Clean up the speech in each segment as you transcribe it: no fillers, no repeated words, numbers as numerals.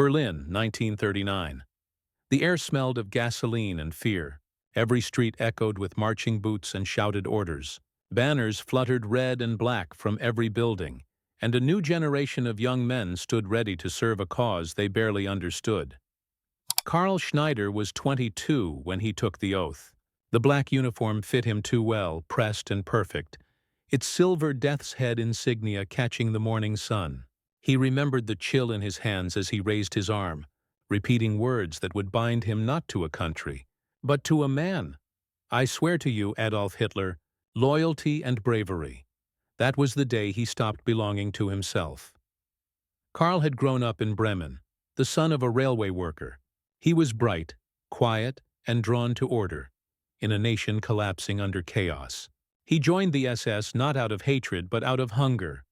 Berlin, 1939. The air smelled of gasoline and fear. Every street echoed with marching boots and shouted orders. Banners fluttered red and black from every building, and a new generation of young men stood ready to serve a cause they barely understood. Karl Schneider was 22 when he took the oath. The black uniform fit him too well, pressed and perfect, its silver death's head insignia catching the morning sun. He remembered the chill in his hands as he raised his arm, repeating words that would bind him not to a country, but to a man. "I swear to you, Adolf Hitler, loyalty and bravery." That was the day he stopped belonging to himself. Karl had grown up in Bremen, the son of a railway worker. He was bright, quiet, and drawn to order, in a nation collapsing under chaos. He joined the SS not out of hatred but out of hunger.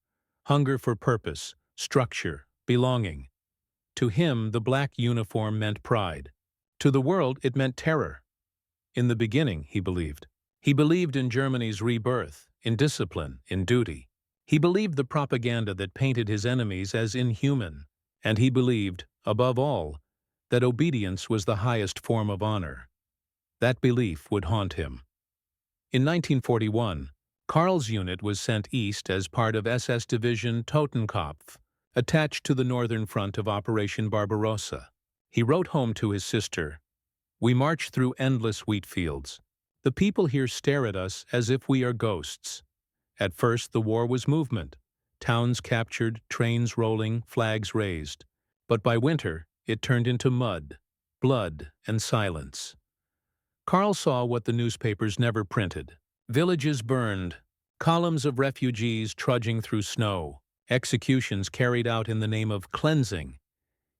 Hunger for purpose, structure, belonging. To him, the black uniform meant pride. To the world, it meant terror. In the beginning, he believed. He believed in Germany's rebirth, in discipline, in duty. He believed the propaganda that painted his enemies as inhuman. And he believed, above all, that obedience was the highest form of honor. That belief would haunt him. In 1941, Karl's unit was sent east as part of SS Division Totenkopf, attached to the northern front of Operation Barbarossa. He wrote home to his sister, "We march through endless wheat fields. The people here stare at us as if we are ghosts." At first, the war was movement. Towns captured, trains rolling, flags raised. But by winter, it turned into mud, blood, and silence. Karl saw what the newspapers never printed. Villages burned, columns of refugees trudging through snow, executions carried out in the name of cleansing.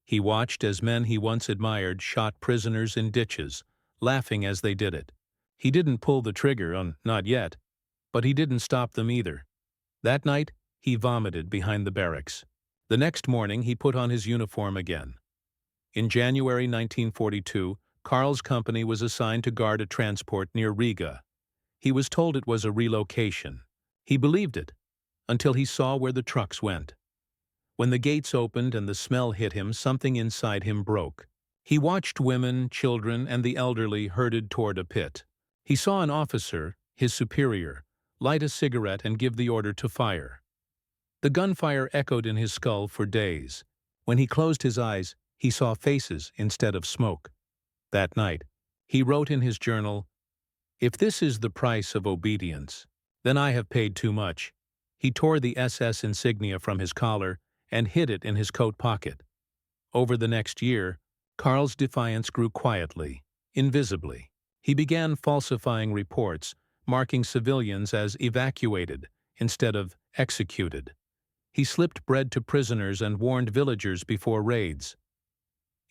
He watched as men he once admired shot prisoners in ditches, laughing as they did it. He didn't pull the trigger on not yet, but he didn't stop them either. That night, he vomited behind the barracks. The next morning, he put on his uniform again. In January 1942, Karl's company was assigned to guard a transport near Riga. He was told it was a relocation. He believed it, until he saw where the trucks went. When the gates opened and the smell hit him, something inside him broke. He watched women, children, and the elderly herded toward a pit. He saw an officer, his superior, light a cigarette and give the order to fire. The gunfire echoed in his skull for days. When he closed his eyes, he saw faces instead of smoke. That night, he wrote in his journal, "If this is the price of obedience, then I have paid too much." He tore the SS insignia from his collar and hid it in his coat pocket. Over the next year, Karl's defiance grew quietly, invisibly. He began falsifying reports, marking civilians as evacuated instead of executed. He slipped bread to prisoners and warned villagers before raids.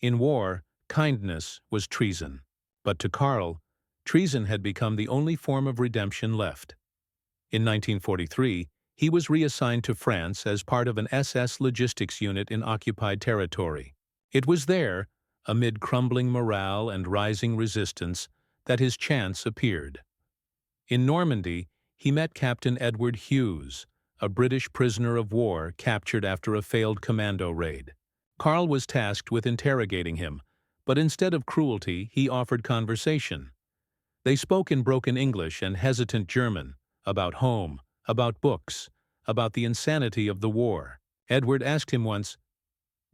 In war, kindness was treason. But to Karl, treason had become the only form of redemption left. In 1943, he was reassigned to France as part of an SS logistics unit in occupied territory. It was there, amid crumbling morale and rising resistance, that his chance appeared. In Normandy, he met Captain Edward Hughes, a British prisoner of war captured after a failed commando raid. Karl was tasked with interrogating him, but instead of cruelty, he offered conversation. They spoke in broken English and hesitant German, about home, about books, about the insanity of the war. Edward asked him once,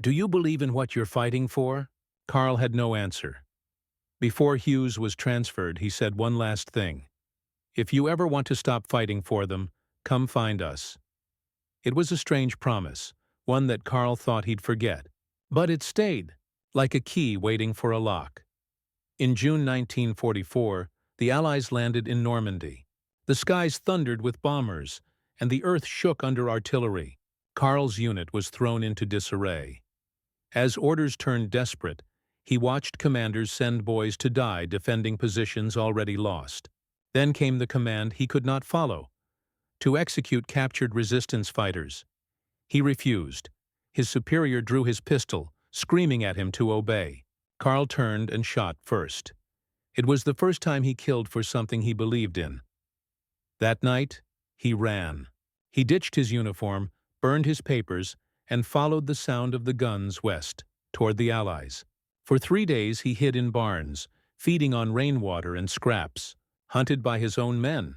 "Do you believe in what you're fighting for?" Karl had no answer. Before Hughes was transferred, he said one last thing. "If you ever want to stop fighting for them, come find us." It was a strange promise, one that Karl thought he'd forget. But it stayed, like a key waiting for a lock. In June 1944, the Allies landed in Normandy. The skies thundered with bombers, and the earth shook under artillery. Karl's unit was thrown into disarray. As orders turned desperate, he watched commanders send boys to die defending positions already lost. Then came the command he could not follow, to execute captured resistance fighters. He refused. His superior drew his pistol, screaming at him to obey. Karl turned and shot first. It was the first time he killed for something he believed in. That night, he ran. He ditched his uniform, burned his papers, and followed the sound of the guns west. toward the Allies. For 3 days he hid in barns, feeding on rainwater and scraps, hunted by his own men.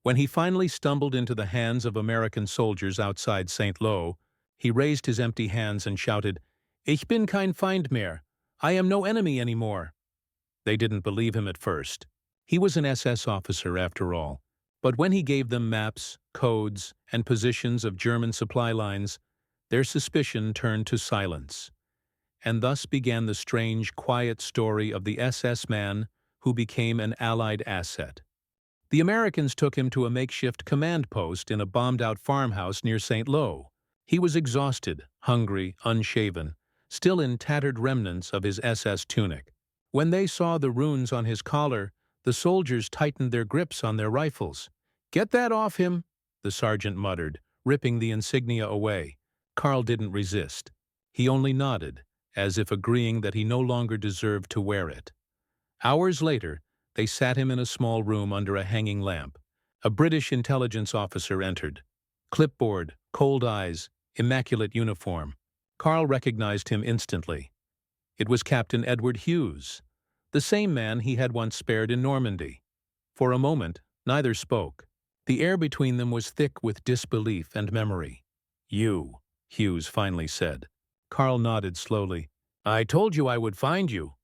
When he finally stumbled into the hands of American soldiers outside St. Lo, he raised his empty hands and shouted, "Ich bin kein Feind mehr. I am no enemy anymore." They didn't believe him at first. He was an SS officer after all. But when he gave them maps, codes, and positions of German supply lines, their suspicion turned to silence. And thus began the strange, quiet story of the SS man who became an Allied asset. The Americans took him to a makeshift command post in a bombed-out farmhouse near St. Lo. He was exhausted, hungry, unshaven, still in tattered remnants of his SS tunic. When they saw the runes on his collar, the soldiers tightened their grips on their rifles. "Get that off him," the sergeant muttered, ripping the insignia away. Karl didn't resist. He only nodded, as if agreeing that he no longer deserved to wear it. Hours later, they sat him in a small room under a hanging lamp. A British intelligence officer entered. Clipboard, cold eyes, immaculate uniform. Karl recognized him instantly. It was Captain Edward Hughes, the same man he had once spared in Normandy. For a moment, neither spoke. The air between them was thick with disbelief and memory. "You," Hughes finally said. Karl nodded slowly. "I told you I would find you."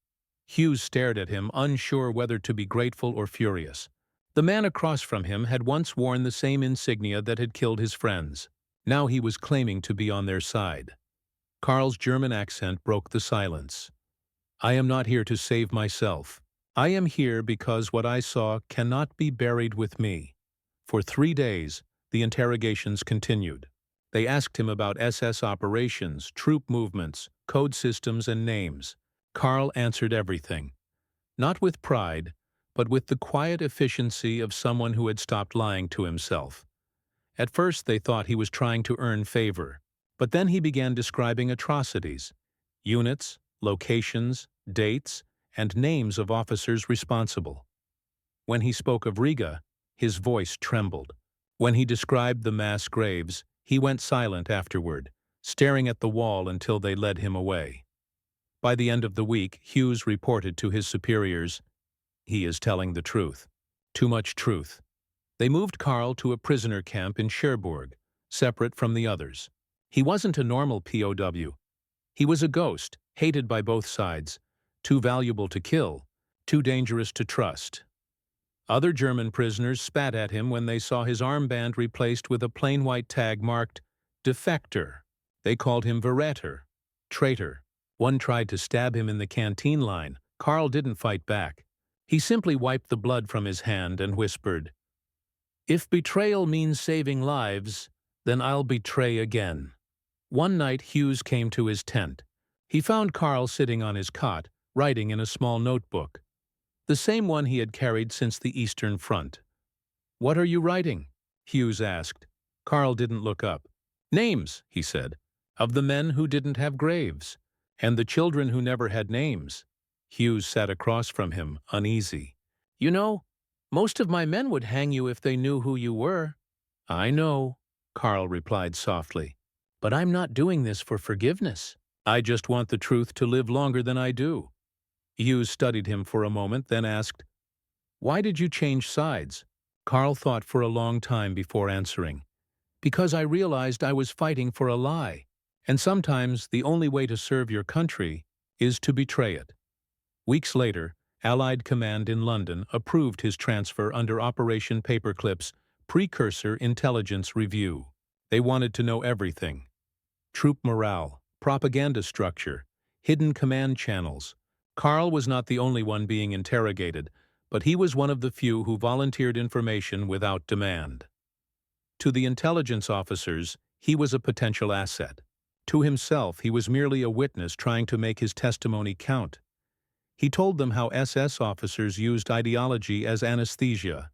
Hughes stared at him, unsure whether to be grateful or furious. The man across from him had once worn the same insignia that had killed his friends. Now he was claiming to be on their side. Karl's German accent broke the silence. "I am not here to save myself. I am here because what I saw cannot be buried with me." For 3 days, the interrogations continued. They asked him about SS operations, troop movements, code systems, and names. Karl answered everything. Not with pride, but with the quiet efficiency of someone who had stopped lying to himself. At first they thought he was trying to earn favor, but then he began describing atrocities, units, locations, dates, and names of officers responsible. When he spoke of Riga, his voice trembled. When he described the mass graves, he went silent afterward, staring at the wall until they led him away. By the end of the week, Hughes reported to his superiors, "He is telling the truth. Too much truth." They moved Karl to a prisoner camp in Cherbourg, separate from the others. He wasn't a normal POW. He was a ghost, hated by both sides, too valuable to kill, too dangerous to trust. Other German prisoners spat at him when they saw his armband replaced with a plain white tag marked defector. They called him Verräter, traitor. One tried to stab him in the canteen line. Karl didn't fight back. He simply wiped the blood from his hand and whispered, "If betrayal means saving lives, then I'll betray again." One night Hughes came to his tent. He found Karl sitting on his cot, writing in a small notebook, the same one he had carried since the Eastern Front. "What are you writing?" Hughes asked. Karl didn't look up. "Names," he said, "of the men who didn't have graves, and the children who never had names." Hughes sat across from him, uneasy. "You know, most of my men would hang you if they knew who you were." "I know," Karl replied softly. "But I'm not doing this for forgiveness. I just want the truth to live longer than I do." Hughes studied him for a moment, then asked, "Why did you change sides?" Karl thought for a long time before answering. "Because I realized I was fighting for a lie, and sometimes the only way to serve your country is to betray it." Weeks later, Allied Command in London approved his transfer under Operation Paperclip's Precursor Intelligence Review. They wanted to know everything: troop morale, propaganda structure, hidden command channels. Karl was not the only one being interrogated, but he was one of the few who volunteered information without demand. To the intelligence officers, he was a potential asset. To himself, he was merely a witness trying to make his testimony count. He told them how SS officers used ideology as anesthesia,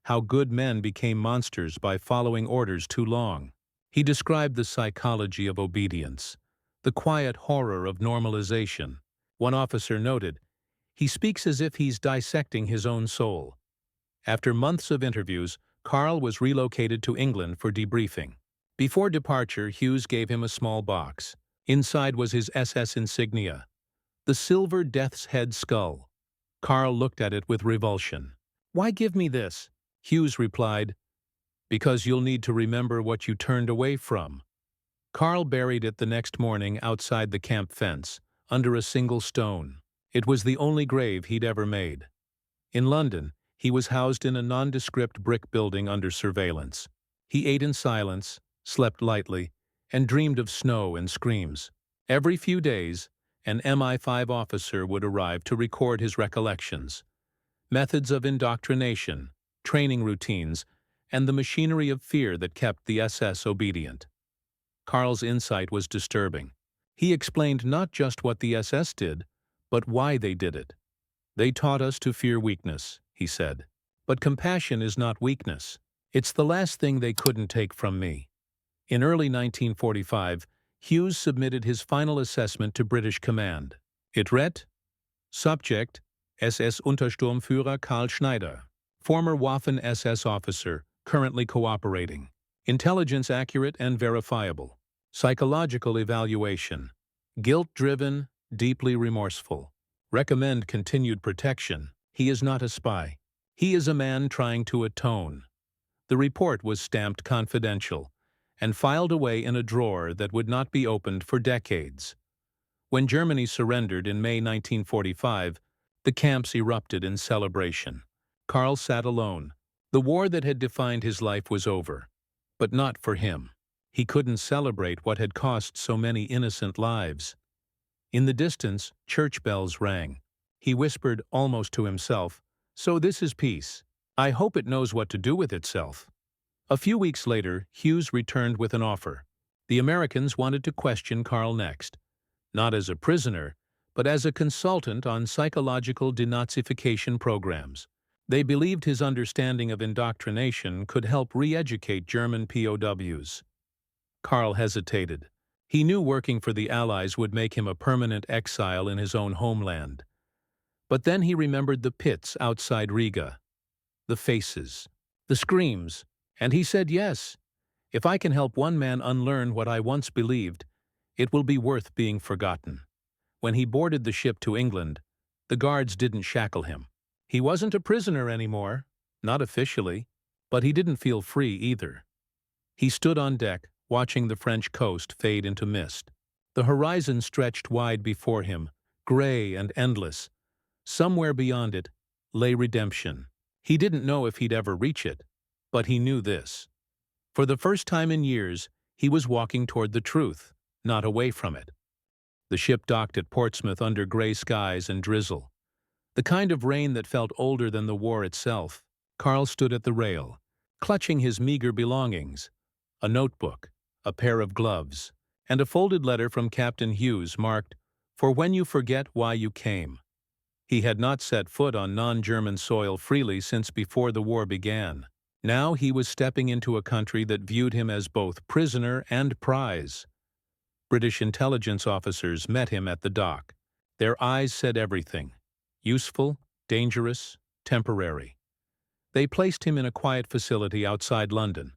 how good men became monsters by following orders too long. He described the psychology of obedience, the quiet horror of normalization. One officer noted, "He speaks as if he's dissecting his own soul." After months of interviews, Karl was relocated to England for debriefing. Before departure, Hughes gave him a small box. Inside was his SS insignia, the silver death's head skull. Karl looked at it with revulsion. "Why give me this?" Hughes replied, "Because you'll need to remember what you turned away from." Karl buried it the next morning outside the camp fence, under a single stone. It was the only grave he'd ever made. In London, he was housed in a nondescript brick building under surveillance. He ate in silence, slept lightly, and dreamed of snow and screams. Every few days, an MI5 officer would arrive to record his recollections. Methods of indoctrination, training routines, and the machinery of fear that kept the SS obedient. Karl's insight was disturbing. He explained not just what the SS did, but why they did it. "They taught us to fear weakness," he said. "But compassion is not weakness. It's the last thing they couldn't take from me." In early 1945, Hughes submitted his final assessment to British command. It read, Subject, SS-Untersturmführer Karl Schneider, former Waffen-SS officer, currently cooperating. Intelligence accurate and verifiable. Psychological evaluation. Guilt-driven, deeply remorseful. Recommend continued protection. He is not a spy. He is a man trying to atone. The report was stamped confidential and filed away in a drawer that would not be opened for decades. When Germany surrendered in May 1945, the camps erupted in celebration. Karl sat alone. The war that had defined his life was over. But not for him. He couldn't celebrate what had cost so many innocent lives. In the distance, church bells rang. He whispered, almost to himself, "So this is peace. I hope it knows what to do with itself." A few weeks later, Hughes returned with an offer. The Americans wanted to question Karl next, not as a prisoner, but as a consultant on psychological denazification programs. They believed his understanding of indoctrination could help re-educate German POWs. Karl hesitated. He knew working for the Allies would make him a permanent exile in his own homeland. But then he remembered the pits outside Riga, the faces, the screams, and he said yes. If I can help one man unlearn what I once believed, it will be worth being forgotten. When he boarded the ship to England, the guards didn't shackle him. He wasn't a prisoner anymore, not officially, but he didn't feel free either. He stood on deck, watching the French coast fade into mist. The horizon stretched wide before him, gray and endless. Somewhere beyond it lay redemption. He didn't know if he'd ever reach it, but he knew this. For the first time in years, he was walking toward the truth, not away from it. The ship docked at Portsmouth under gray skies and drizzle. The kind of rain that felt older than the war itself. Karl stood at the rail, clutching his meager belongings, a notebook, a pair of gloves, and a folded letter from Captain Hughes marked, "For when you forget why you came." He had not set foot on non-German soil freely since before the war began. Now he was stepping into a country that viewed him as both prisoner and prize. British intelligence officers met him at the dock. Their eyes said everything. Useful, dangerous, temporary. They placed him in a quiet facility outside London,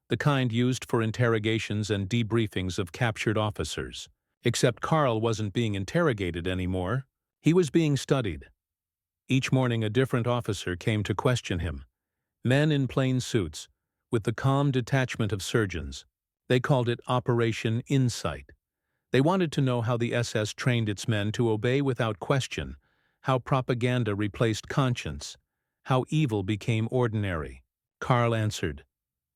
the kind used for interrogations and debriefings of captured officers. Except Karl wasn't being interrogated anymore. He was being studied. Each morning a different officer came to question him. Men in plain suits, with the calm detachment of surgeons. They called it Operation Insight. They wanted to know how the SS trained its men to obey without question, how propaganda replaced conscience, how evil became ordinary. Karl answered,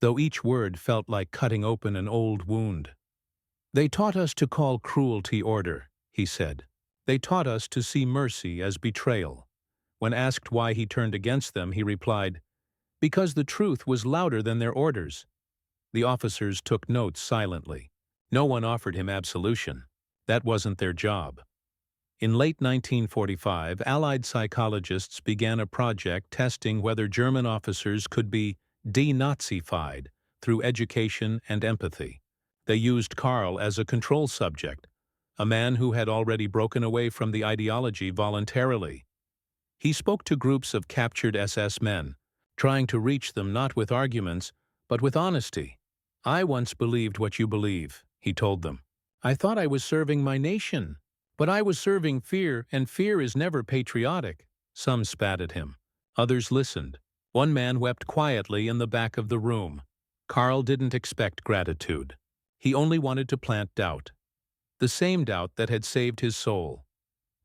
though each word felt like cutting open an old wound. "They taught us to call cruelty order," he said. "They taught us to see mercy as betrayal." When asked why he turned against them, he replied, "Because the truth was louder than their orders." The officers took notes silently. No one offered him absolution. That wasn't their job. In late 1945, Allied psychologists began a project testing whether German officers could be denazified through education and empathy. They used Karl as a control subject, a man who had already broken away from the ideology voluntarily. He spoke to groups of captured SS men, trying to reach them not with arguments, but with honesty. "I once believed what you believe," he told them. I thought I was serving my nation. But I was serving fear, and fear is never patriotic. Some spat at him. Others listened. One man wept quietly in the back of the room. Karl didn't expect gratitude. He only wanted to plant doubt. The same doubt that had saved his soul.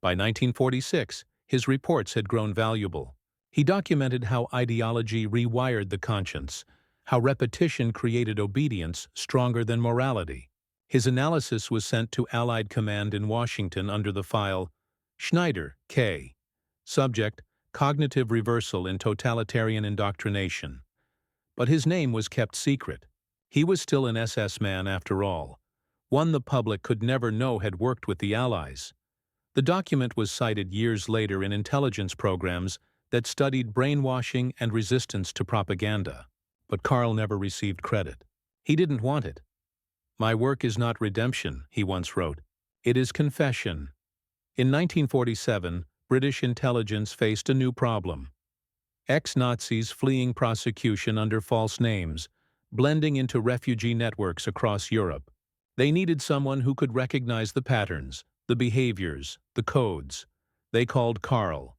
By 1946, his reports had grown valuable. He documented how ideology rewired the conscience, how repetition created obedience stronger than morality. His analysis was sent to Allied Command in Washington under the file Schneider, K. Subject, Cognitive Reversal in Totalitarian Indoctrination. But his name was kept secret. He was still an SS man after all, one the public could never know had worked with the Allies. The document was cited years later in intelligence programs that studied brainwashing and resistance to propaganda. But Karl never received credit. He didn't want it. "My work is not redemption," he once wrote. "It is confession." In 1947, British intelligence faced a new problem. Ex-Nazis fleeing prosecution under false names, blending into refugee networks across Europe. They needed someone who could recognize the patterns, the behaviors, the codes. They called Karl.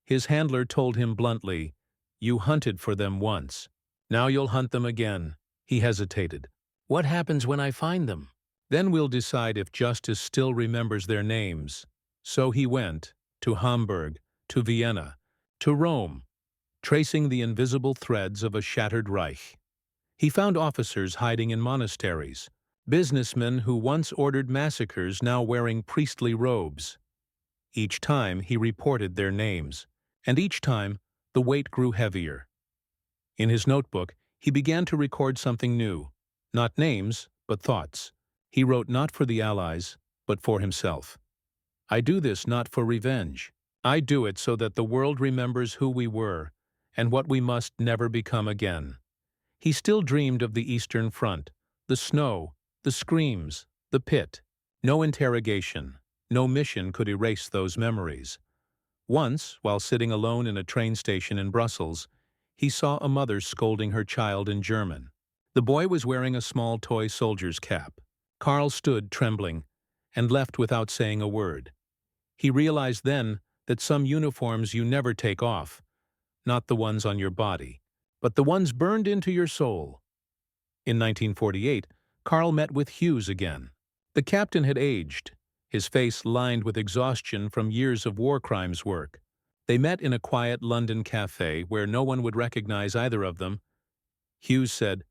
His handler told him bluntly, "You hunted for them once. Now you'll hunt them again." He hesitated. "What happens when I find them? Then we'll decide if justice still remembers their names." So he went, to Hamburg, to Vienna, to Rome, tracing the invisible threads of a shattered Reich. He found officers hiding in monasteries, businessmen who once ordered massacres now wearing priestly robes. Each time he reported their names, and each time the weight grew heavier. In his notebook, he began to record something new. Not names, but thoughts. He wrote not for the Allies, but for himself. "I do this not for revenge. I do it so that the world remembers who we were, and what we must never become again." He still dreamed of the Eastern Front, the snow, the screams, the pit. No interrogation, no mission could erase those memories. Once, while sitting alone in a train station in Brussels, he saw a mother scolding her child in German. The boy was wearing a small toy soldier's cap. Karl stood trembling and left without saying a word. He realized then that some uniforms you never take off, not the ones on your body, but the ones burned into your soul. In 1948, Karl met with Hughes again. The captain had aged, his face lined with exhaustion from years of war crimes work. They met in a quiet London cafe where no one would recognize either of them. Hughes said,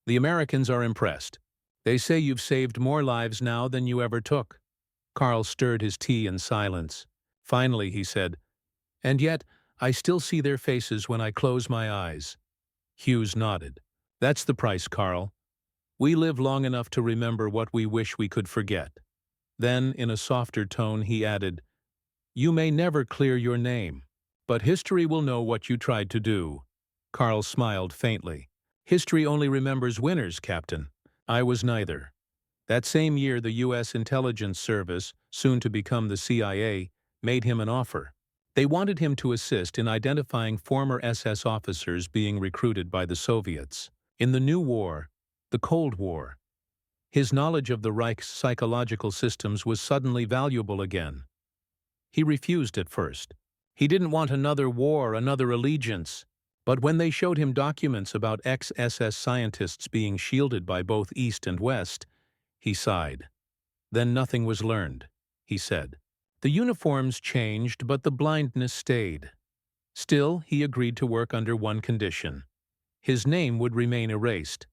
"The Americans are impressed. They say you've saved more lives now than you ever took." Karl stirred his tea in silence. Finally, he said, "And yet, I still see their faces when I close my eyes." Hughes nodded. "That's the price, Karl. We live long enough to remember what we wish we could forget." Then, in a softer tone, he added, "You may never clear your name, but history will know what you tried to do." Karl smiled faintly. "History only remembers winners, Captain. I was neither." That same year, the U.S. Intelligence Service, soon to become the CIA, made him an offer. They wanted him to assist in identifying former SS officers being recruited by the Soviets. In the new war, the Cold War, his knowledge of the Reich's psychological systems was suddenly valuable again. He refused at first. He didn't want another war, another allegiance. But when they showed him documents about ex-SS scientists being shielded by both East and West, he sighed. "Then nothing was learned," he said. "The uniforms changed, but the blindness stayed." Still, he agreed to work under one condition. His name would remain erased.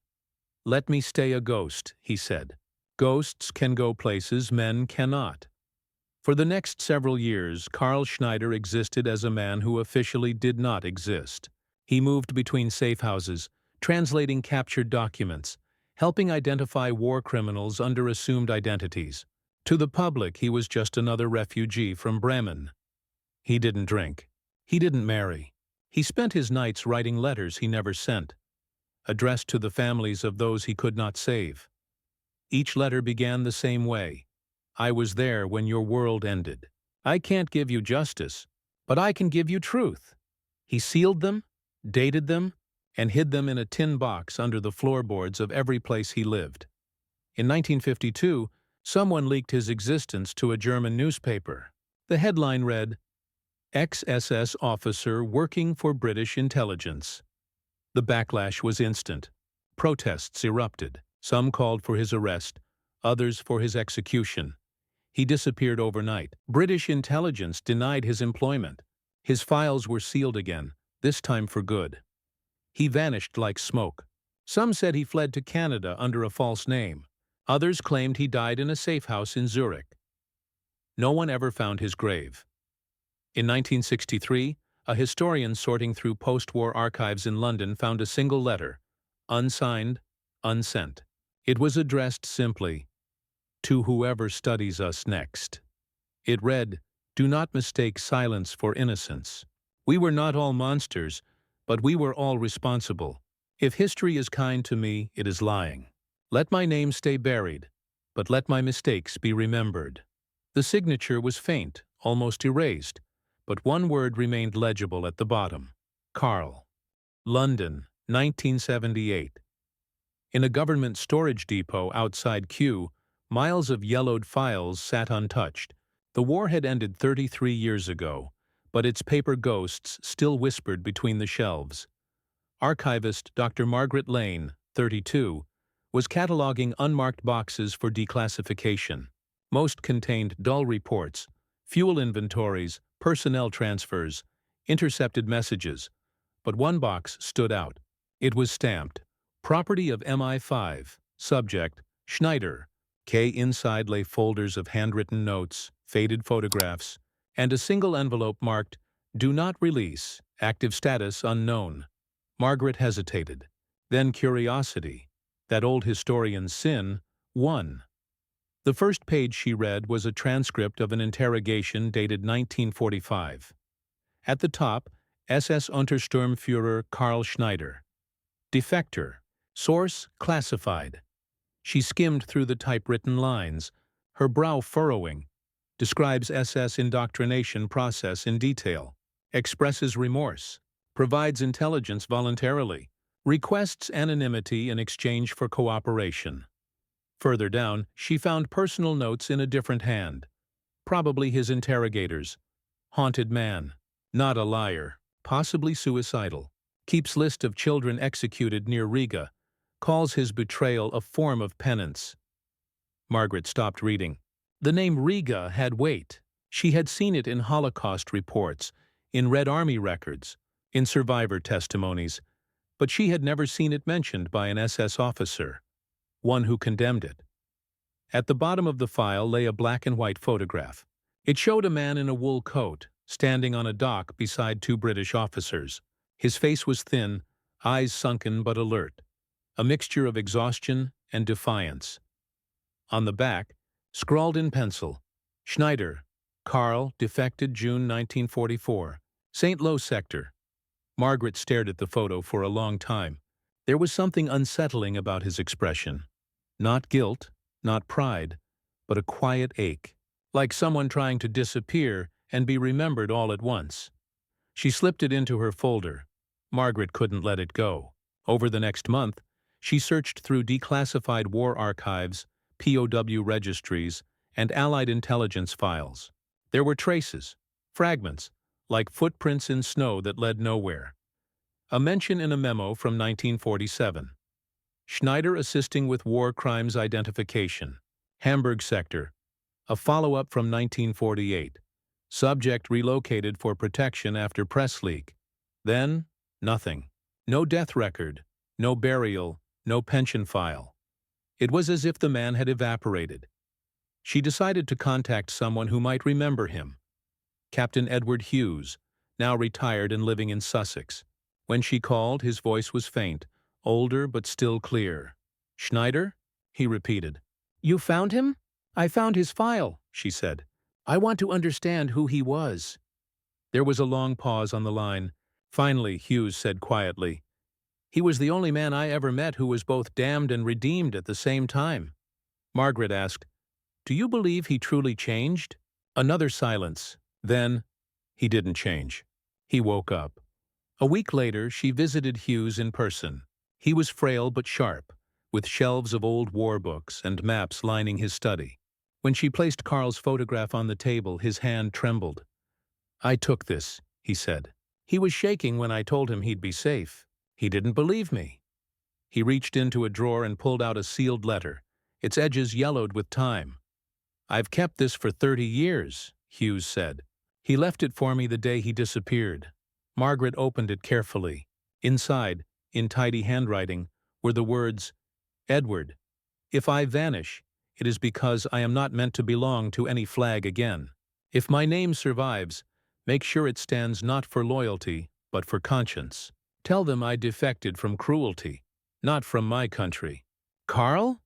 "Let me stay a ghost," he said. "Ghosts can go places men cannot." For the next several years, Karl Schneider existed as a man who officially did not exist. He moved between safe houses, translating captured documents, helping identify war criminals under assumed identities. To the public, he was just another refugee from Bremen. He didn't drink. He didn't marry. He spent his nights writing letters he never sent, addressed to the families of those he could not save. Each letter began the same way. "I was there when your world ended. I can't give you justice, but I can give you truth." He sealed them, dated them, and hid them in a tin box under the floorboards of every place he lived. In 1952, Someone leaked his existence to a German newspaper. The headline read, "Ex-SS officer working for British intelligence." The backlash was instant. Protests erupted. Some called for his arrest, others for his execution. He disappeared overnight. British intelligence denied his employment. His files were sealed again, this time for good. He vanished like smoke. Some said he fled to Canada under a false name. Others claimed he died in a safe house in Zurich. No one ever found his grave. In 1963, a historian sorting through post-war archives in London found a single letter, unsigned, unsent. It was addressed simply, "To whoever studies us next." It read, "Do not mistake silence for innocence. We were not all monsters, but we were all responsible. If history is kind to me, it is lying. Let my name stay buried, but let my mistakes be remembered." The signature was faint, almost erased, but one word remained legible at the bottom. Karl. London, 1978. In a government storage depot outside Kew, miles of yellowed files sat untouched. The war had ended 33 years ago, but its paper ghosts still whispered between the shelves. Archivist Dr. Margaret Lane, 32, was cataloging unmarked boxes for declassification. Most contained dull reports, fuel inventories, personnel transfers, intercepted messages, but one box stood out. It was stamped, "Property of MI5, subject, Schneider." Inside lay folders of handwritten notes, faded photographs, and a single envelope marked, "Do not release, active status unknown." Margaret hesitated. Then curiosity, that old historian's sin, won. The first page she read was a transcript of an interrogation dated 1945. At the top, SS Untersturmführer Karl Schneider. Defector. Source classified. She skimmed through the typewritten lines, her brow furrowing. Describes SS indoctrination process in detail. Expresses remorse. Provides intelligence voluntarily. Requests anonymity in exchange for cooperation. Further down, she found personal notes in a different hand. Probably his interrogators. Haunted man. Not a liar. Possibly suicidal. Keeps list of children executed near Riga. Calls his betrayal a form of penance. Margaret stopped reading. The name Riga had weight. She had seen it in Holocaust reports, in Red Army records, in survivor testimonies, but she had never seen it mentioned by an SS officer, one who condemned it. At the bottom of the file lay a black and white photograph. It showed a man in a wool coat, standing on a dock beside two British officers. His face was thin, eyes sunken but alert, a mixture of exhaustion and defiance. On the back, scrawled in pencil, "Schneider, Karl, defected June 1944, St. Lo sector." Margaret stared at the photo for a long time. There was something unsettling about his expression. Not guilt, not pride, but a quiet ache, like someone trying to disappear and be remembered all at once. She slipped it into her folder. Margaret couldn't let it go. Over the next month, she searched through declassified war archives, POW registries, and Allied intelligence files. There were traces, fragments, like footprints in snow that led nowhere. A mention in a memo from 1947. Schneider assisting with war crimes identification. Hamburg sector. A follow-up from 1948. Subject relocated for protection after press leak. Then, nothing. No death record, no burial, no pension file. It was as if the man had evaporated. She decided to contact someone who might remember him. Captain Edward Hughes, now retired and living in Sussex. When she called, his voice was faint, older but still clear. "Schneider?" he repeated. "You found him?" "I found his file," she said. "I want to understand who he was." There was a long pause on the line. Finally, Hughes said quietly, "He was the only man I ever met who was both damned and redeemed at the same time." Margaret asked, "Do you believe he truly changed?" Another silence. Then, "He didn't change." He woke up. A week later, she visited Hughes in person. He was frail but sharp, with shelves of old war books and maps lining his study. When she placed Karl's photograph on the table, his hand trembled. "I took this," he said. "He was shaking when I told him he'd be safe. He didn't believe me." He reached into a drawer and pulled out a sealed letter, its edges yellowed with time. "I've kept this for 30 years, Hughes said. "He left it for me the day he disappeared." Margaret opened it carefully. Inside, in tidy handwriting, were the words, "Edward, if I vanish, it is because I am not meant to belong to any flag again. If my name survives, make sure it stands not for loyalty, but for conscience. Tell them I defected from cruelty, not from my country." "Karl?"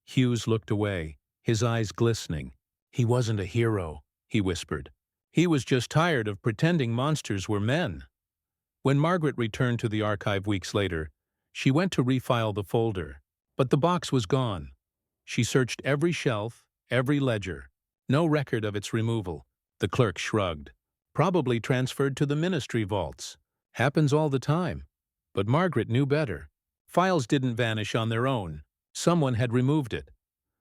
Hughes looked away, his eyes glistening. "He wasn't a hero," he whispered. "He was just tired of pretending monsters were men." When Margaret returned to the archive weeks later, she went to refile the folder, but the box was gone. She searched every shelf, every ledger. No record of its removal. The clerk shrugged. "Probably transferred to the ministry vaults. Happens all the time." But Margaret knew better. Files didn't vanish on their own. Someone had removed it.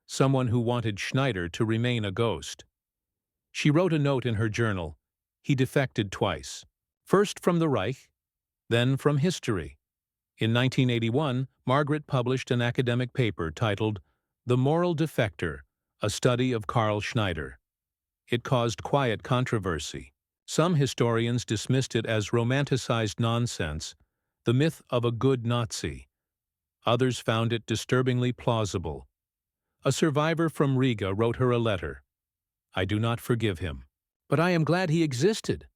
Someone who wanted Schneider to remain a ghost. She wrote a note in her journal. He defected twice. First from the Reich, then from history. In 1981, Margaret published an academic paper titled "The Moral Defector, a Study of Karl Schneider." It caused quiet controversy. Some historians dismissed it as romanticized nonsense, the myth of a good Nazi. Others found it disturbingly plausible. A survivor from Riga wrote her a letter. "I do not forgive him, but I am glad he existed."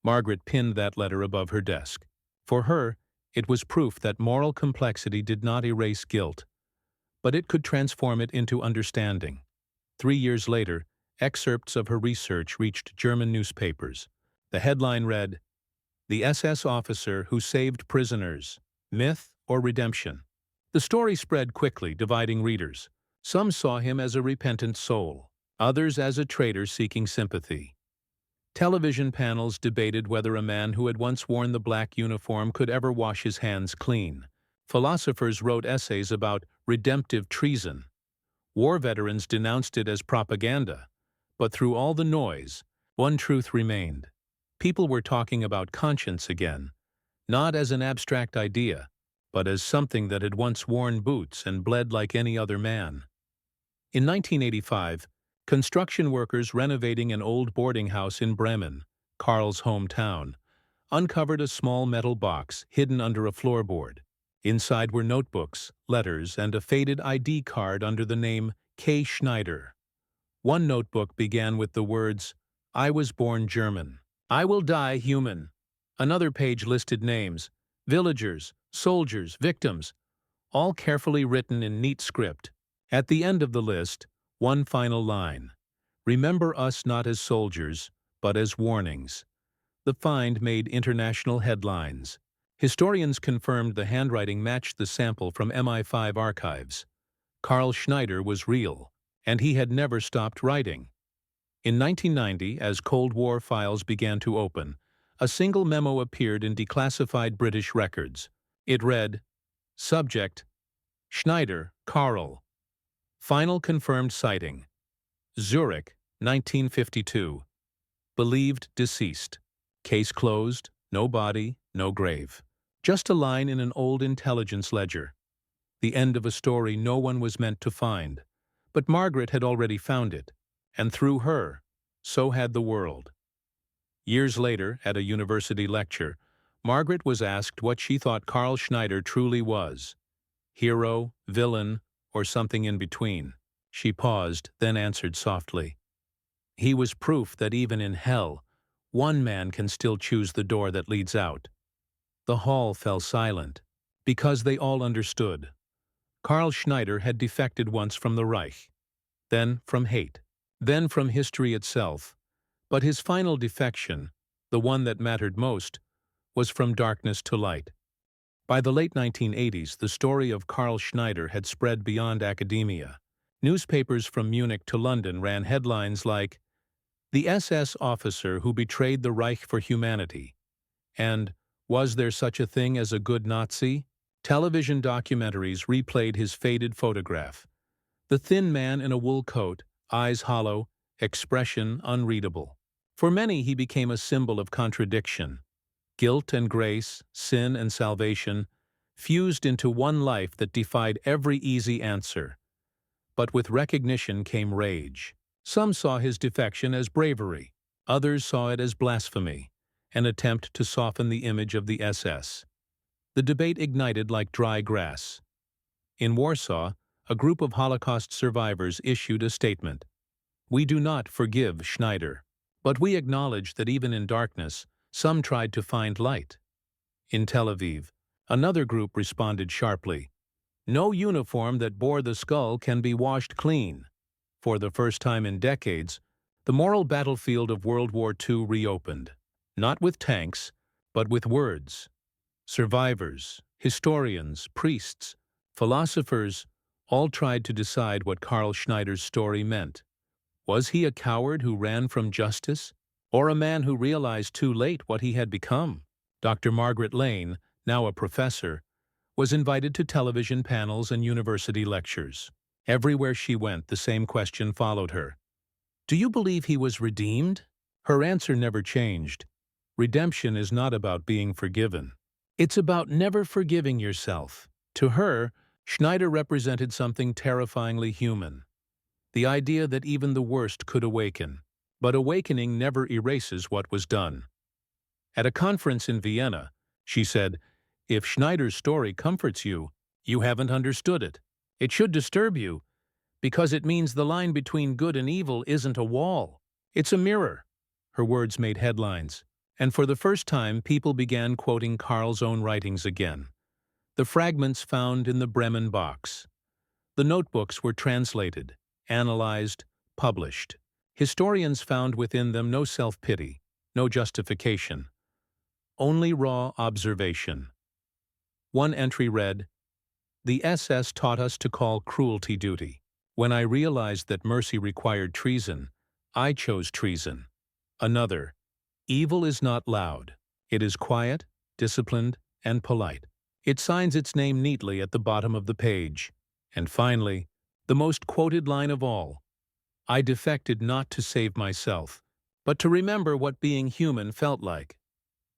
Margaret pinned that letter above her desk. For her, it was proof that moral complexity did not erase guilt, but it could transform it into understanding. 3 years later, excerpts of her research reached German newspapers. The headline read, "The SS officer who saved prisoners, myth or redemption?" The story spread quickly, dividing readers. Some saw him as a repentant soul, others as a traitor seeking sympathy. Television panels debated whether a man who had once worn the black uniform could ever wash his hands clean. Philosophers wrote essays about redemptive treason. War veterans denounced it as propaganda. But through all the noise, one truth remained. People were talking about conscience again, not as an abstract idea, but as something that had once worn boots and bled like any other man. In 1985, construction workers renovating an old boarding house in Bremen, Karl's hometown, uncovered a small metal box hidden under a floorboard. Inside were notebooks, letters, and a faded ID card under the name K. Schneider. One notebook began with the words, "I was born German. I will die human." Another page listed names, villagers, soldiers, victims, all carefully written in neat script. At the end of the list, one final line, "Remember us not as soldiers, but as warnings." The find made international headlines. Historians confirmed the handwriting matched the sample from MI5 archives. Karl Schneider was real, and he had never stopped writing. In 1990, as Cold War files began to open, a single memo appeared in declassified British records. It read, Subject, Schneider, Karl. Final confirmed sighting, Zurich, 1952. Believed deceased. Case closed, no body, no grave. Just a line in an old intelligence ledger. The end of a story no one was meant to find. But Margaret had already found it, and through her, so had the world. Years later, at a university lecture, Margaret was asked what she thought Karl Schneider truly was. Hero, villain, or something in between. She paused, then answered softly. He was proof that even in hell, one man can still choose the door that leads out. The hall fell silent, because they all understood. Karl Schneider had defected once from the Reich, then from hate, then from history itself. But his final defection, the one that mattered most, was from darkness to light. By the late 1980s, the story of Karl Schneider had spread beyond academia. Newspapers from Munich to London ran headlines like, "The SS officer who betrayed the Reich for humanity," and "Was there such a thing as a good Nazi?" Television documentaries replayed his faded photograph. The thin man in a wool coat, eyes hollow, expression unreadable. For many, he became a symbol of contradiction. Guilt and grace, sin and salvation, fused into one life that defied every easy answer. But with recognition came rage. Some saw his defection as bravery. Others saw it as blasphemy, an attempt to soften the image of the SS. The debate ignited like dry grass. In Warsaw, a group of Holocaust survivors issued a statement. "We do not forgive Schneider, but we acknowledge that even in darkness, some tried to find light." In Tel Aviv, another group responded sharply. "No uniform that bore the skull can be washed clean." For the first time in decades, the moral battlefield of World War II reopened, not with tanks, but with words. Survivors, historians, priests, philosophers all tried to decide what Karl Schneider's story meant. Was he a coward who ran from justice, or a man who realized too late what he had become? Dr. Margaret Lane, now a professor, was invited to television panels and university lectures. Everywhere she went, the same question followed her. Do you believe he was redeemed? Her answer never changed. Redemption is not about being forgiven. It's about never forgiving yourself. To her, Schneider represented something terrifyingly human. The idea that even the worst could awaken. But awakening never erases what was done. At a conference in Vienna, she said, "If Schneider's story comforts you, you haven't understood it. It should disturb you, because it means the line between good and evil isn't a wall. It's a mirror." Her words made headlines, and for the first time people began quoting Karl's own writings again. The fragments found in the Bremen box. The notebooks were translated, analyzed, published. Historians found within them no self-pity, no justification, only raw observation. One entry read, "The SS taught us to call cruelty duty. When I realized that mercy required treason, I chose treason." Another, "Evil is not loud. It is quiet, disciplined, and polite. It signs its name neatly at the bottom of the page." And finally, the most quoted line of all, "I defected not to save myself, but to remember what being human felt like."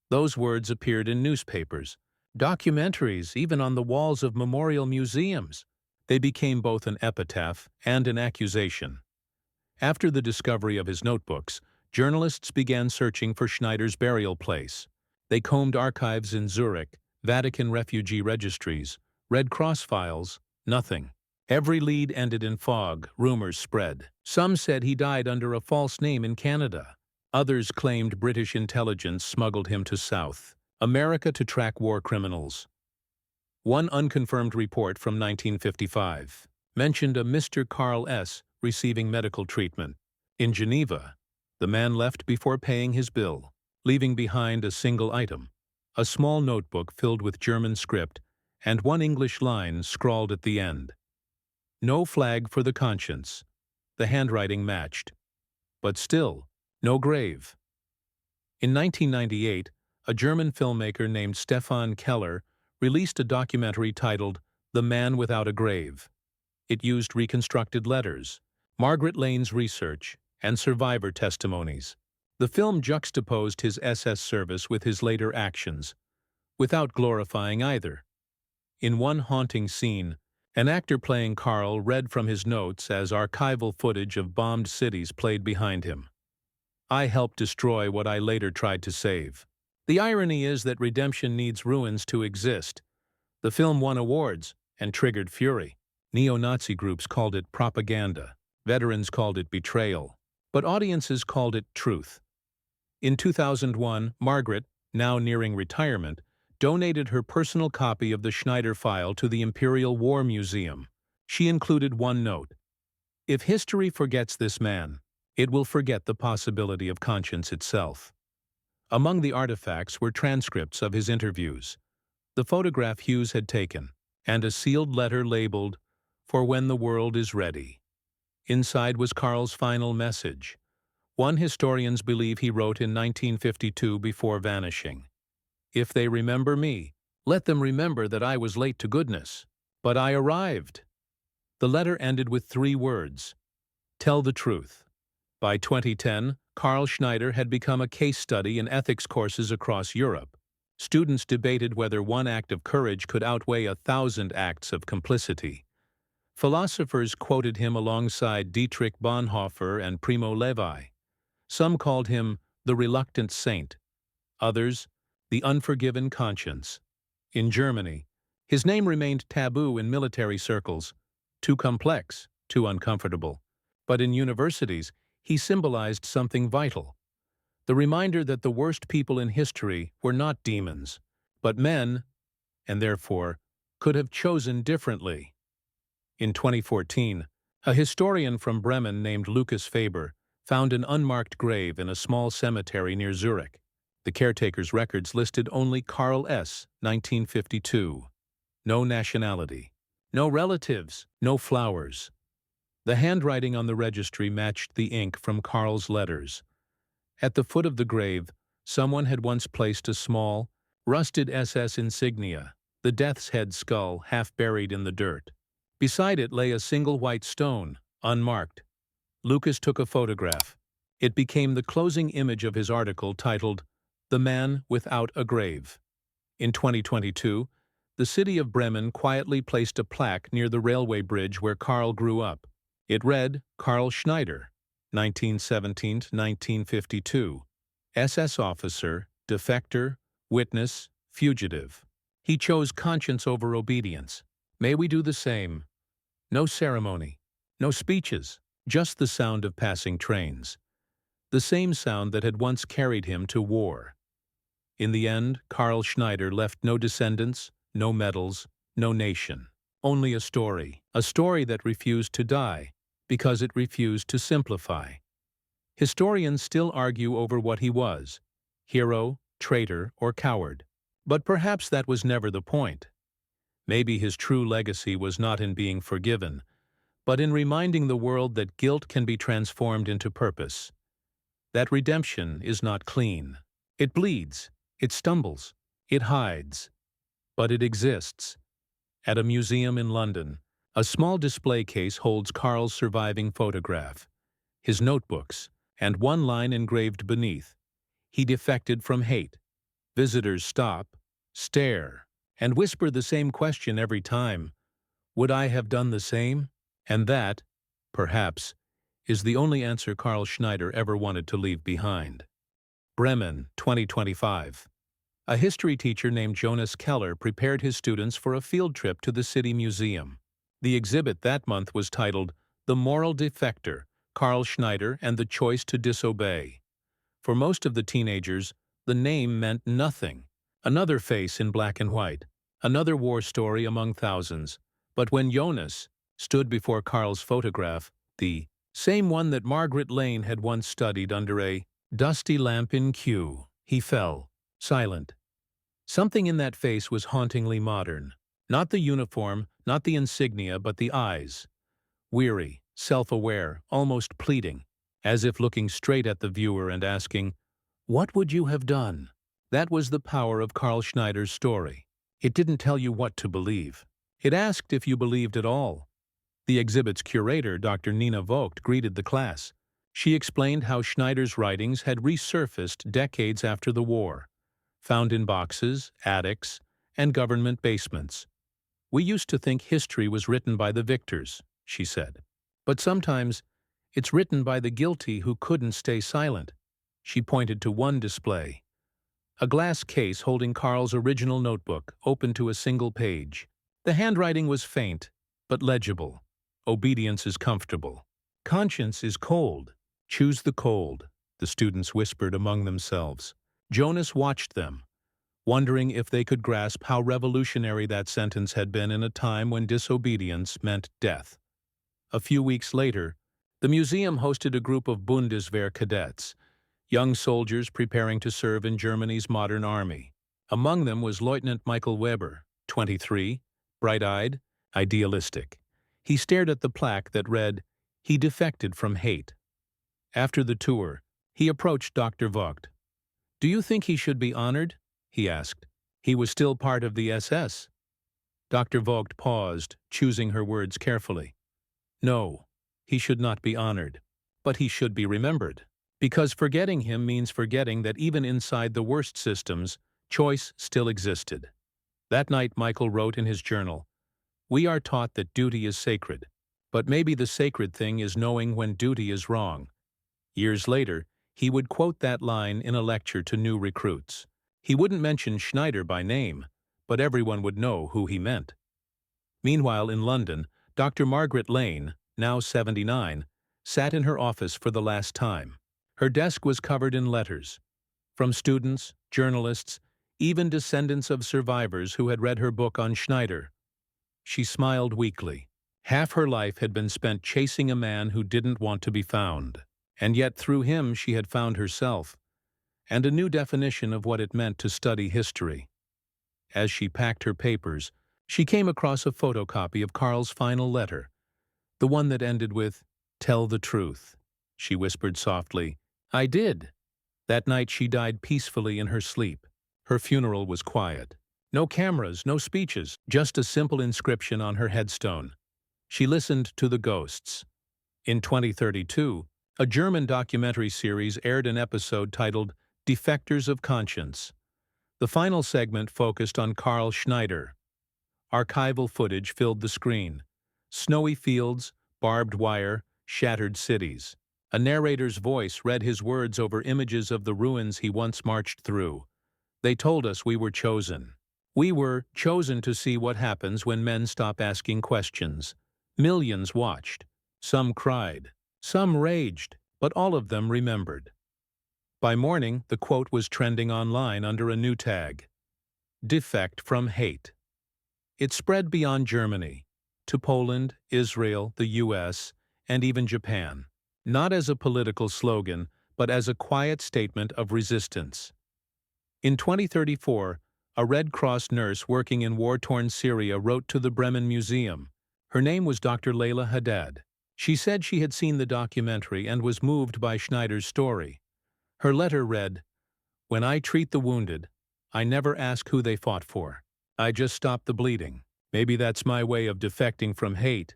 Those words appeared in newspapers, documentaries, even on the walls of memorial museums. They became both an epitaph and an accusation. After the discovery of his notebooks, journalists began searching for Schneider's burial place. They combed archives in Zurich, Vatican refugee registries, Red Cross files, nothing. Every lead ended in fog, rumors spread. Some said he died under a false name in Canada. Others claimed British intelligence smuggled him to South America to track war criminals. One unconfirmed report from 1955 mentioned a Mr. Karl S. receiving medical treatment. In Geneva, the man left before paying his bill, leaving behind a single item, a small notebook filled with German script and one English line scrawled at the end. No flag for the conscience. The handwriting matched. But still, no grave. In 1998, a German filmmaker named Stefan Keller released a documentary titled The Man Without a Grave. It used reconstructed letters, Margaret Lane's research, and survivor testimonies. The film juxtaposed his SS service with his later actions, without glorifying either. In one haunting scene, an actor playing Karl read from his notes as archival footage of bombed cities played behind him. "I helped destroy what I later tried to save." The irony is that redemption needs ruins to exist. The film won awards and triggered fury. Neo-Nazi groups called it propaganda. Veterans called it betrayal. But audiences called it truth. In 2001, Margaret, now nearing retirement, donated her personal copy of the Schneider file to the Imperial War Museum. She included one note: "If history forgets this man, it will forget the possibility of conscience itself." Among the artifacts were transcripts of his interviews, the photograph Hughes had taken, and a sealed letter labeled, "For when the world is ready." Inside was Karl's final message. One historians believe he wrote in 1952 before vanishing. "If they remember me, let them remember that I was late to goodness. But I arrived." The letter ended with 3 words: Tell the truth. By 2010, Karl Schneider had become a case study in ethics courses across Europe. Students debated whether one act of courage could outweigh 1,000 acts of complicity. Philosophers quoted him alongside Dietrich Bonhoeffer and Primo Levi. Some called him the reluctant saint, others the unforgiven conscience. In Germany, his name remained taboo in military circles, too complex, too uncomfortable. But in universities, he symbolized something vital, the reminder that the worst people in history were not demons, but men, and therefore could have chosen differently. In 2014, a historian from Bremen named Lucas Faber found an unmarked grave in a small cemetery near Zurich. The caretaker's records listed only Karl S., 1952. No nationality, no relatives, no flowers. The handwriting on the registry matched the ink from Karl's letters. At the foot of the grave, someone had once placed a small, rusted SS insignia, the death's head skull half buried in the dirt. Beside it lay a single white stone, unmarked. Lucas took a photograph. It became the closing image of his article titled, "The Man Without a Grave." In 2022, the city of Bremen quietly placed a plaque near the railway bridge where Karl grew up. It read, Karl Schneider, 1917–1952, SS officer, defector, witness, fugitive. He chose conscience over obedience. May we do the same. No ceremony, no speeches, just the sound of passing trains. The same sound that had once carried him to war. In the end, Karl Schneider left no descendants, no medals, no nation. Only a story that refused to die, because it refused to simplify. Historians still argue over what he was, hero, traitor, or coward. But perhaps that was never the point. Maybe his true legacy was not in being forgiven, but in reminding the world that guilt can be transformed into purpose. That redemption is not clean. It bleeds, it stumbles, it hides. But it exists. At a museum in London, a small display case holds Karl's surviving photograph, his notebooks, and one line engraved beneath, "He defected from hate." Visitors stop, stare, and whisper the same question every time. Would I have done the same? And that, perhaps, is the only answer Karl Schneider ever wanted to leave behind. Bremen, 2025. A history teacher named Jonas Keller prepared his students for a field trip to the city museum. The exhibit that month was titled, "The Moral Defector, Karl Schneider and the Choice to Disobey." For most of the teenagers, the name meant nothing. Another face in black and white, another war story among thousands. But when Jonas stood before Karl's photograph, the same one that Margaret Lane had once studied under a dusty lamp in Kew, he fell, silent. Something in that face was hauntingly modern. Not the uniform, not the insignia, but the eyes. Weary, self-aware, almost pleading, as if looking straight at the viewer and asking, "What would you have done?" That was the power of Karl Schneider's story. It didn't tell you what to believe. It asked if you believed at all. The exhibit's curator, Dr. Nina Vogt, greeted the class. She explained how Schneider's writings had resurfaced decades after the war, found in boxes, attics, and government basements. "We used to think history was written by the victors," she said. "But sometimes it's written by the guilty who couldn't stay silent." She pointed to one display, a glass case holding Karl's original notebook, open to a single page. The handwriting was faint, but legible. Obedience is comfortable. Conscience is cold. Choose the cold, the students whispered among themselves. Jonas watched them, wondering if they could grasp how revolutionary that sentence had been in a time when disobedience meant death. A few weeks later, the museum hosted a group of Bundeswehr cadets, young soldiers preparing to serve in Germany's modern army. Among them was Lieutenant Michael Weber, 23, bright-eyed, idealistic. He stared at the plaque that read, "He defected from hate." After the tour, he approached Dr. Vogt. "Do you think he should be honored?" he asked. "He was still part of the SS." Dr. Vogt paused, choosing her words carefully. "No," he should not be honored. But he should be remembered. Because forgetting him means forgetting that even inside the worst systems, choice still existed. That night Michael wrote in his journal, "We are taught that duty is sacred, but maybe the sacred thing is knowing when duty is wrong." Years later, he would quote that line in a lecture to new recruits. He wouldn't mention Schneider by name, but everyone would know who he meant. Meanwhile, in London, Dr. Margaret Lane, now 79, sat in her office for the last time. Her desk was covered in letters, from students, journalists, even descendants of survivors who had read her book on Schneider. She smiled weakly. Half her life had been spent chasing a man who didn't want to be found. And yet through him she had found herself, and a new definition of what it meant to study history. As she packed her papers, she came across a photocopy of Karl's final letter, the one that ended with, "Tell the truth." She whispered softly, "I did." That night she died peacefully in her sleep. Her funeral was quiet. No cameras, no speeches, just a simple inscription on her headstone. She listened to the ghosts. In 2032, a German documentary series aired an episode titled Defectors of Conscience. The final segment focused on Karl Schneider. Archival footage filled the screen. Snowy fields, barbed wire, shattered cities. A narrator's voice read his words over images of the ruins he once marched through. "They told us we were chosen. We were chosen to see what happens when men stop asking questions." Millions watched. Some cried. Some raged, but all of them remembered. By morning, the quote was trending online under a new tag: "Defect from hate." It spread beyond Germany, to Poland, Israel, the US, and even Japan. Not as a political slogan, but as a quiet statement of resistance. In 2034, a Red Cross nurse working in war-torn Syria wrote to the Bremen Museum. Her name was Dr. Layla Haddad. She said she had seen the documentary and was moved by Schneider's story. Her letter read, "When I treat the wounded, I never ask who they fought for. I just stop the bleeding. Maybe that's my way of defecting from hate."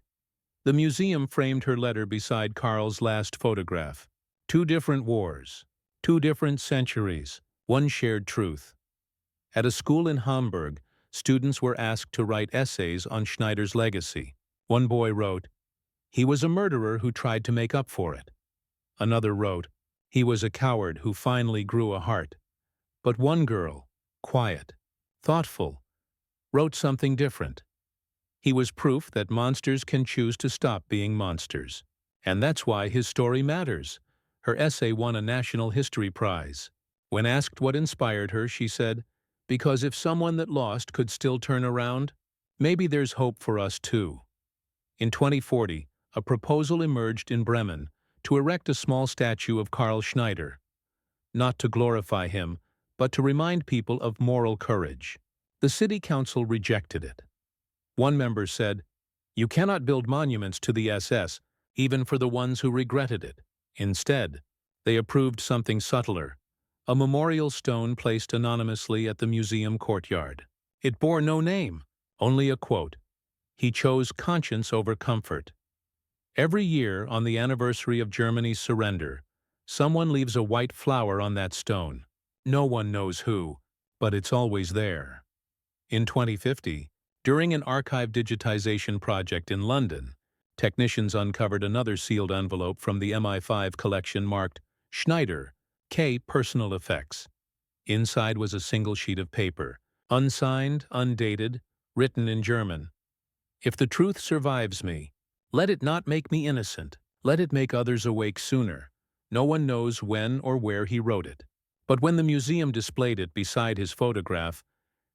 The museum framed her letter beside Karl's last photograph. 2 different wars, 2 different centuries, one shared truth. At a school in Hamburg, students were asked to write essays on Schneider's legacy. One boy wrote, "He was a murderer who tried to make up for it." Another wrote, "He was a coward who finally grew a heart." But one girl, quiet, thoughtful, wrote something different. "He was proof that monsters can choose to stop being monsters. And that's why his story matters." Her essay won a National History Prize. When asked what inspired her, she said, "Because if someone that lost could still turn around, maybe there's hope for us too." In 2040, a proposal emerged in Bremen to erect a small statue of Karl Schneider. Not to glorify him, but to remind people of moral courage. The city council rejected it. One member said, "You cannot build monuments to the SS, even for the ones who regretted it." Instead, they approved something subtler, a memorial stone placed anonymously at the museum courtyard. It bore no name, only a quote: "He chose conscience over comfort." Every year, on the anniversary of Germany's surrender, someone leaves a white flower on that stone. No one knows who, but it's always there. In 2050, during an archive digitization project in London, technicians uncovered another sealed envelope from the MI5 collection marked Schneider, K. Personal Effects. Inside was a single sheet of paper, unsigned, undated, written in German. "If the truth survives me, let it not make me innocent. Let it make others awake sooner." No one knows when or where he wrote it. But when the museum displayed it beside his photograph,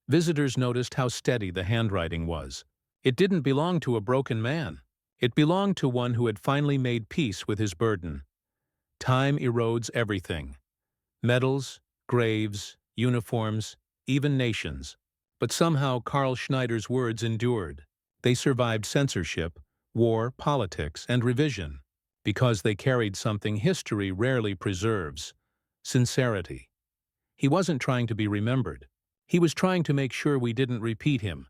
visitors noticed how steady the handwriting was. It didn't belong to a broken man. It belonged to one who had finally made peace with his burden. Time erodes everything. Medals, graves, uniforms, even nations. But somehow Karl Schneider's words endured. They survived censorship, war, politics, and revision, because they carried something history rarely preserves: sincerity. He wasn't trying to be remembered. He was trying to make sure we didn't repeat him.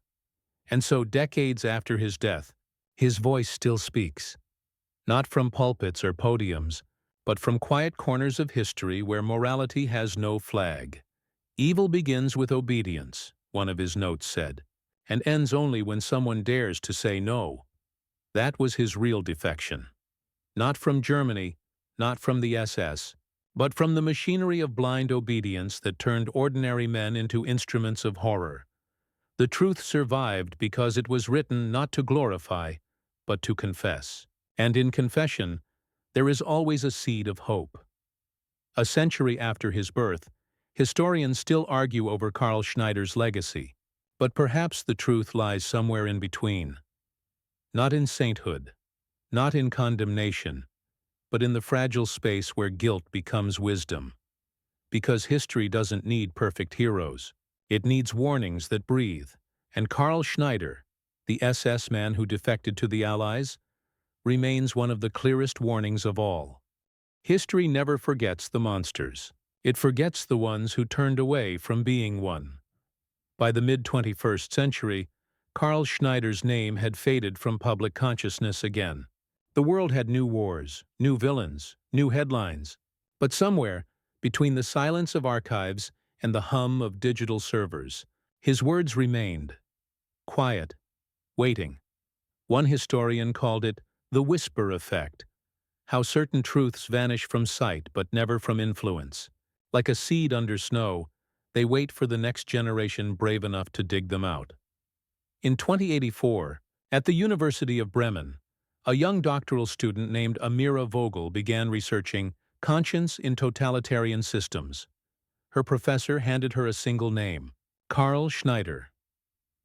And so decades after his death, his voice still speaks. not from pulpits or podiums, but from quiet corners of history where morality has no flag. Evil begins with obedience, one of his notes said, and ends only when someone dares to say no. That was his real defection. Not from Germany, not from the SS, but from the machinery of blind obedience that turned ordinary men into instruments of horror. The truth survived because it was written not to glorify, but to confess. And in confession, there is always a seed of hope. A century after his birth, historians still argue over Karl Schneider's legacy, but perhaps the truth lies somewhere in between. Not in sainthood, not in condemnation, but in the fragile space where guilt becomes wisdom. Because history doesn't need perfect heroes. It needs warnings that breathe. And Karl Schneider, the SS man who defected to the Allies, remains one of the clearest warnings of all. History never forgets the monsters. It forgets the ones who turned away from being one. By the mid-21st century, Karl Schneider's name had faded from public consciousness again. The world had new wars, new villains, new headlines. But somewhere, between the silence of archives and the hum of digital servers, his words remained. Quiet, waiting. One historian called it the whisper effect, how certain truths vanish from sight but never from influence. Like a seed under snow, they wait for the next generation brave enough to dig them out. In 2084, at the University of Bremen, a young doctoral student named Amira Vogel began researching conscience in totalitarian systems. Her professor handed her a single name, Karl Schneider.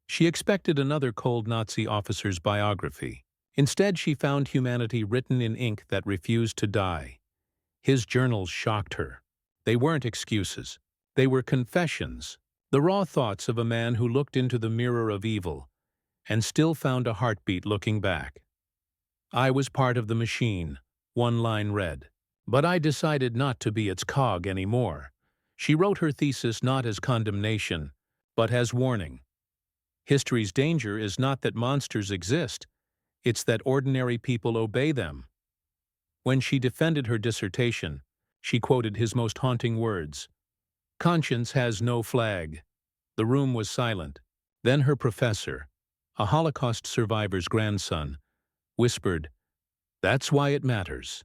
She expected another cold Nazi officer's biography. Instead, she found humanity written in ink that refused to die. His journals shocked her. They weren't excuses. They were confessions, the raw thoughts of a man who looked into the mirror of evil and still found a heartbeat looking back. I was part of the machine, one line read, but I decided not to be its cog anymore. She wrote her thesis not as condemnation, but as warning. History's danger is not that monsters exist, it's that ordinary people obey them. When she defended her dissertation, she quoted his most haunting words, "Conscience has no flag." The room was silent. Then her professor, a Holocaust survivor's grandson, whispered, "That's why it matters."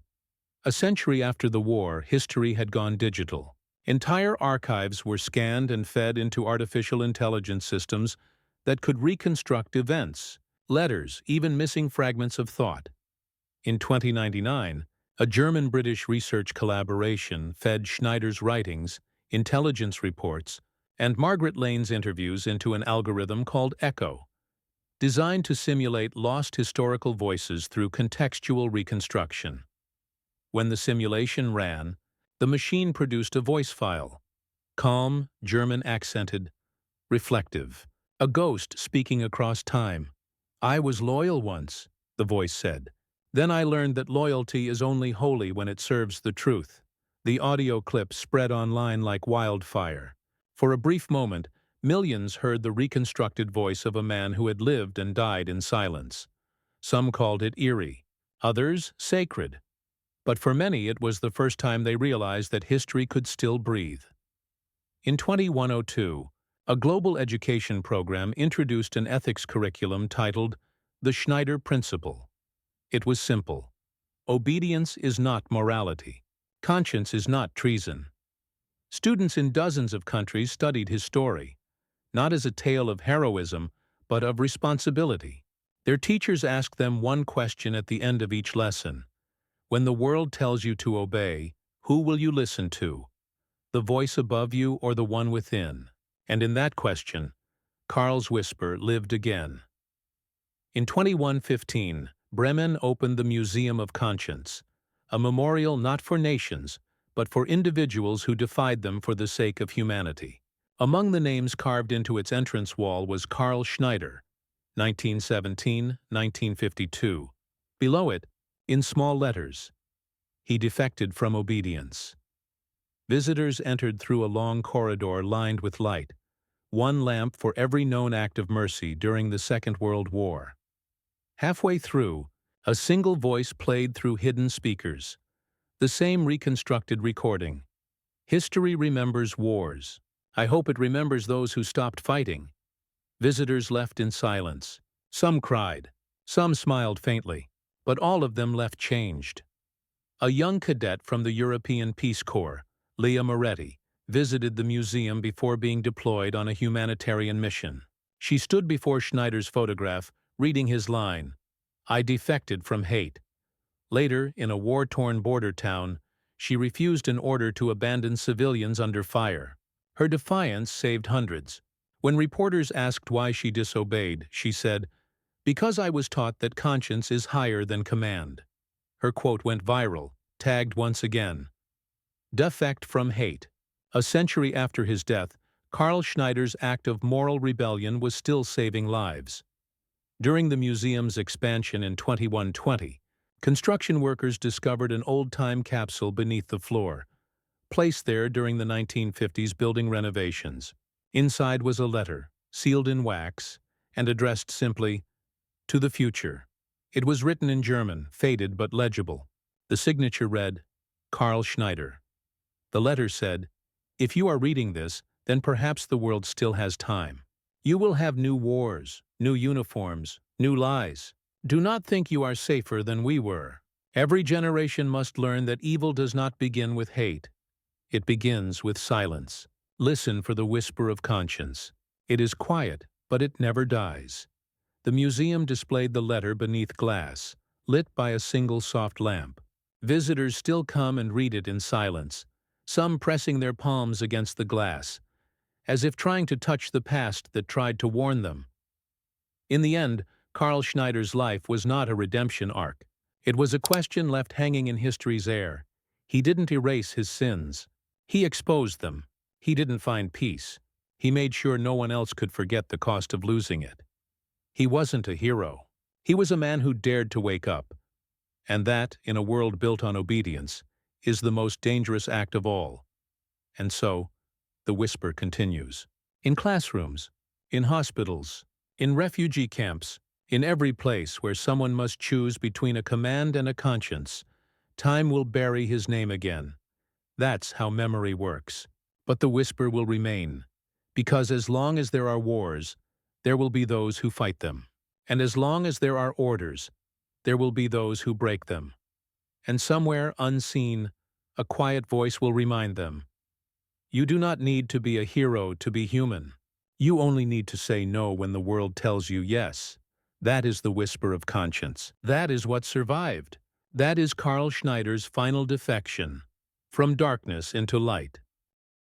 A century after the war, history had gone digital. Entire archives were scanned and fed into artificial intelligence systems that could reconstruct events, letters, even missing fragments of thought. In 2099, a German-British research collaboration fed Schneider's writings, intelligence reports, and Margaret Lane's interviews into an algorithm called Echo, designed to simulate lost historical voices through contextual reconstruction. When the simulation ran, the machine produced a voice file, calm, German-accented, reflective, a ghost speaking across time. "I was loyal once," the voice said. "Then I learned that loyalty is only holy when it serves the truth." The audio clip spread online like wildfire. For a brief moment, millions heard the reconstructed voice of a man who had lived and died in silence. Some called it eerie, others sacred. But for many it was the first time they realized that history could still breathe. In 2102, a global education program introduced an ethics curriculum titled The Schneider Principle. It was simple. Obedience is not morality. Conscience is not treason. Students in dozens of countries studied his story, not as a tale of heroism, but of responsibility. Their teachers asked them one question at the end of each lesson. When the world tells you to obey, who will you listen to? The voice above you or the one within? And in that question, Karl's whisper lived again. In 2115, Bremen opened the Museum of Conscience, a memorial not for nations, but for individuals who defied them for the sake of humanity. Among the names carved into its entrance wall was Karl Schneider, 1917–1952. Below it, in small letters, "He defected from obedience." Visitors entered through a long corridor lined with light, one lamp for every known act of mercy during the Second World War. Halfway through, A single voice played through hidden speakers. The same reconstructed recording. History remembers wars. I hope it remembers those who stopped fighting. Visitors left in silence. Some cried. Some smiled faintly. But all of them left changed. A young cadet from the European Peace Corps, Leah Moretti, visited the museum before being deployed on a humanitarian mission. She stood before Schneider's photograph, reading his line, "I defected from hate." Later, in a war-torn border town, she refused an order to abandon civilians under fire. Her defiance saved hundreds. When reporters asked why she disobeyed, she said, "Because I was taught that conscience is higher than command." Her quote went viral, tagged once again. Defect from hate. A century after his death, Karl Schneider's act of moral rebellion was still saving lives. During the museum's expansion in 2120, construction workers discovered an old-time capsule beneath the floor, placed there during the 1950s building renovations. Inside was a letter, sealed in wax, and addressed simply, "To the future." It was written in German, faded but legible. The signature read, Karl Schneider. The letter said, "If you are reading this, then perhaps the world still has time. You will have new wars, new uniforms, new lies. Do not think you are safer than we were. Every generation must learn that evil does not begin with hate. It begins with silence. Listen for the whisper of conscience. It is quiet, but it never dies." The museum displayed the letter beneath glass, lit by a single soft lamp. Visitors still come and read it in silence, some pressing their palms against the glass, as if trying to touch the past that tried to warn them. In the end, Karl Schneider's life was not a redemption arc. It was a question left hanging in history's air. He didn't erase his sins. He exposed them. He didn't find peace. He made sure no one else could forget the cost of losing it. He wasn't a hero. He was a man who dared to wake up. And that, in a world built on obedience, is the most dangerous act of all. And so, the whisper continues. In classrooms, in hospitals, in refugee camps, in every place where someone must choose between a command and a conscience, time will bury his name again. That's how memory works. But the whisper will remain, because as long as there are wars, there will be those who fight them. And as long as there are orders, there will be those who break them. And somewhere unseen, a quiet voice will remind them, "You do not need to be a hero to be human. You only need to say no when the world tells you yes." That is the whisper of conscience. That is what survived. That is Karl Schneider's final defection, from darkness into light.